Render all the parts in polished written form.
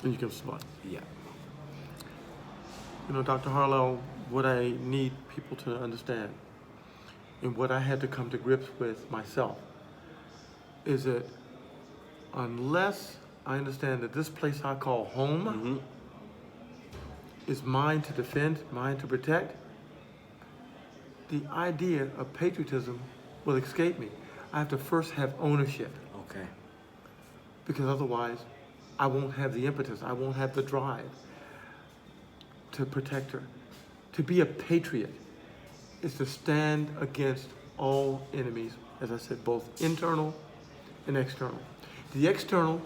and you can smart. Yeah. Dr. Harlow, what I need people to understand and what I had to come to grips with myself is that unless I understand that this place I call home is mine to defend, mine to protect, the idea of patriotism will escape me. I have to first have ownership, Okay. because otherwise I won't have the impetus, I won't have the drive to protect her. To be a patriot is to stand against all enemies, as I said, both internal and external. The external,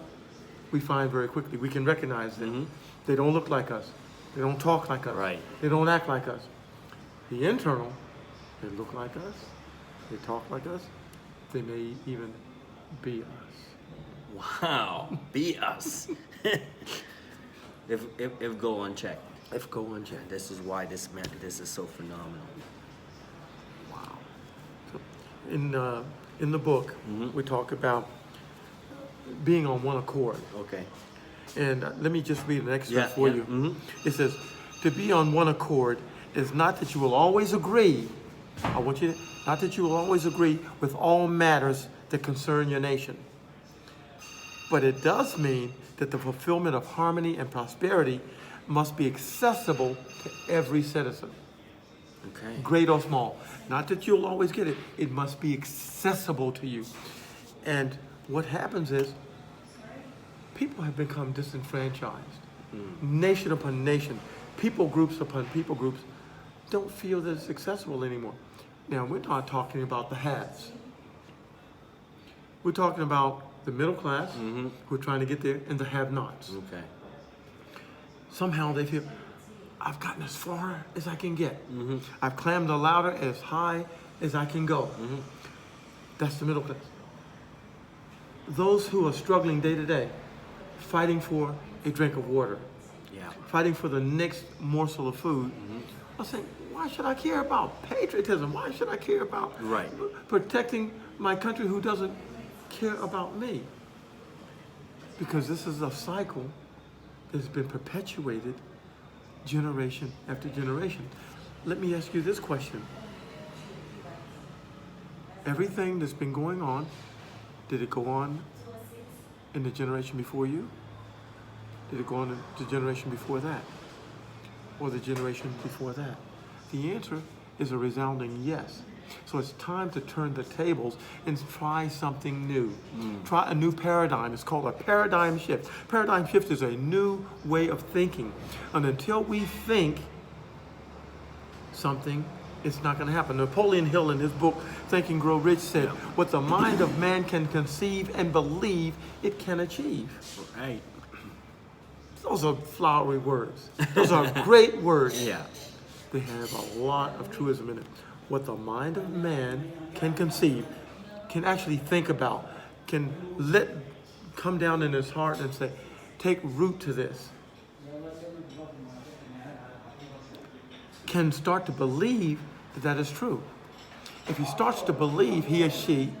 we find very quickly, we can recognize them. They don't look like us. They don't talk like us. Right. They don't act like us. The internal, they look like us. They talk like us. They may even be us. Wow. Be us. if go unchecked. If go unchecked. This is why this is so phenomenal. Wow. So in the book, we talk about being on one accord. Okay. And let me just read an excerpt Yeah, for yeah. you. It says, to be on one accord is not that you will always agree. I want you to, not that you will always agree with all matters that concern your nation. But it does mean that the fulfillment of harmony and prosperity must be accessible to every citizen, Okay. great or small. Not that you'll always get it. It must be accessible to you. And what happens is people have become disenfranchised. Nation upon nation, people groups upon people groups don't feel that it's accessible anymore. Now, we're not talking about the haves. We're talking about the middle class who are trying to get there and the have-nots. Okay. Somehow they feel, I've gotten as far as I can get. I've climbed the ladder as high as I can go. That's the middle class. Those who are struggling day to day, fighting for a drink of water, Yeah. fighting for the next morsel of food, are saying, why should I care about patriotism? Why should I care about Right. protecting my country who doesn't care about me? Because this is a cycle that's been perpetuated generation after generation. Let me ask you this question. Everything that's been going on, did it go on in the generation before you? Did it go on in the generation before that? Or the generation before that? The answer is a resounding yes. So it's time to turn the tables and try something new. Try a new paradigm. It's called a paradigm shift. Paradigm shift is a new way of thinking. And until we think something, it's not going to happen. Napoleon Hill, in his book, Think and Grow Rich, said, what the mind of man can conceive and believe, it can achieve. Right. Those are flowery words. Those are great words. Yeah. They have a lot of truism in it. What the mind of man can conceive, can actually think about, can let come down in his heart and say, take root to this. Can start to believe that that is true. If he starts to believe, he or she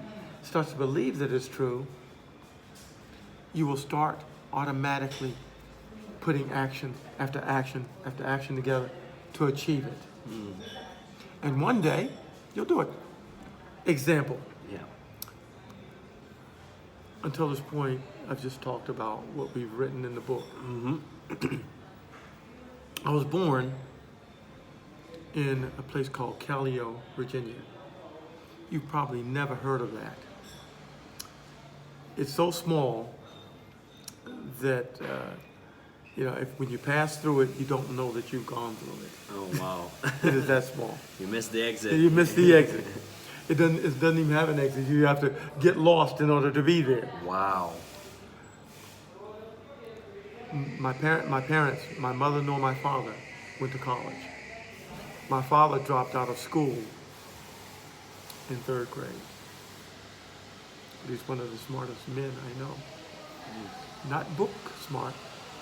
starts to believe that it's true, you will start automatically putting action after action after action together to achieve it. And one day, you'll do it. Example. Yeah. Until this point, I've just talked about what we've written in the book. I was born in a place called Callio, Virginia. You've probably never heard of that. It's so small that if when you pass through it, you don't know that you've gone through it. Oh wow. It is that small. You missed the exit. You missed the exit. It doesn't even have an exit. You have to get lost in order to be there. Wow. My parents, my mother nor my father, went to college. My father dropped out of school in 3rd grade. He's one of the smartest men I know. Not book smart,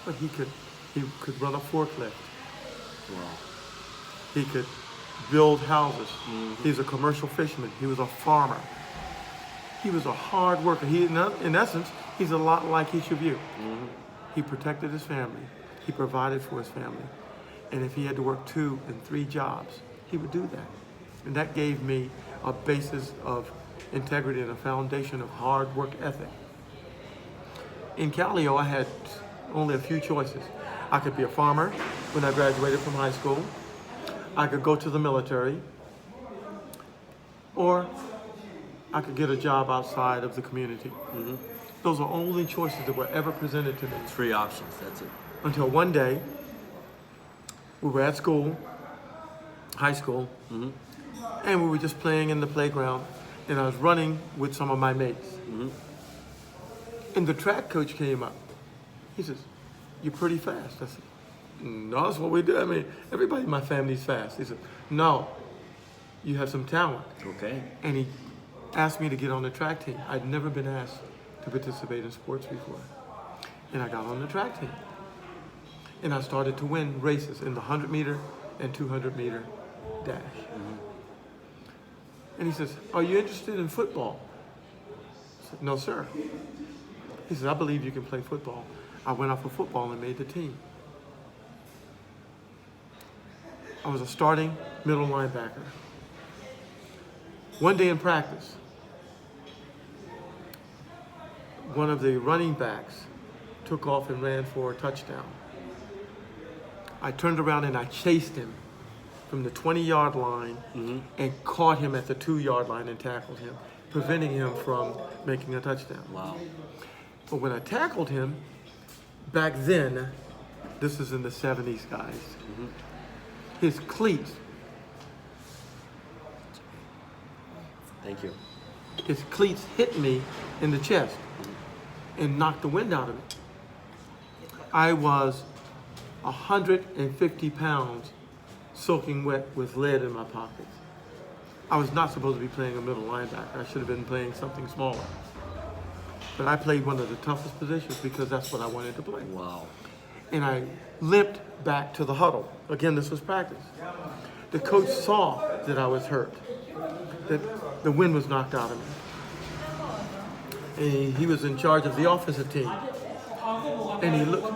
but he could run a forklift. Wow. He could build houses. He was a commercial fisherman. He was a farmer. He was a hard worker. In essence, he's a lot like each of you. He protected his family. He provided for his family. And if he had to work 2 and 3 jobs, he would do that. And that gave me a basis of integrity and a foundation of hard work ethic. In Callio, I had only a few choices. I could be a farmer when I graduated from high school. I could go to the military, or I could get a job outside of the community. Those are only choices that were ever presented to me. 3 options, that's it. Until one day, we were at school, high school, and we were just playing in the playground, and I was running with some of my mates. And the track coach came up. He says, "You're pretty fast." I said, "No, that's what we do. I mean, everybody in my family's fast." He said, "No, you have some talent." Okay. And he asked me to get on the track team. I'd never been asked to participate in sports before. And I got on the track team. And I started to win races in the 100-meter and 200-meter dash. And he says, "Are you interested in football?" I said, "No, sir." He says, "I believe you can play football." I went out for football and made the team. I was a starting middle linebacker. One day in practice, one of the running backs took off and ran for a touchdown. I turned around and I chased him from the 20-yard line and caught him at the 2-yard line and tackled him, preventing him from making a touchdown. Wow. But when I tackled him, back then, this is in the 70s, guys, his cleats, Thank you. his cleats hit me in the chest and knocked the wind out of me. I was 150 pounds soaking wet with lead in my pockets. I was not supposed to be playing a middle linebacker. I should have been playing something smaller. But I played one of the toughest positions because that's what I wanted to play. Wow. And I limped back to the huddle. Again, this was practice. The coach saw that I was hurt, that the wind was knocked out of me. And he was in charge of the offensive team. And he looked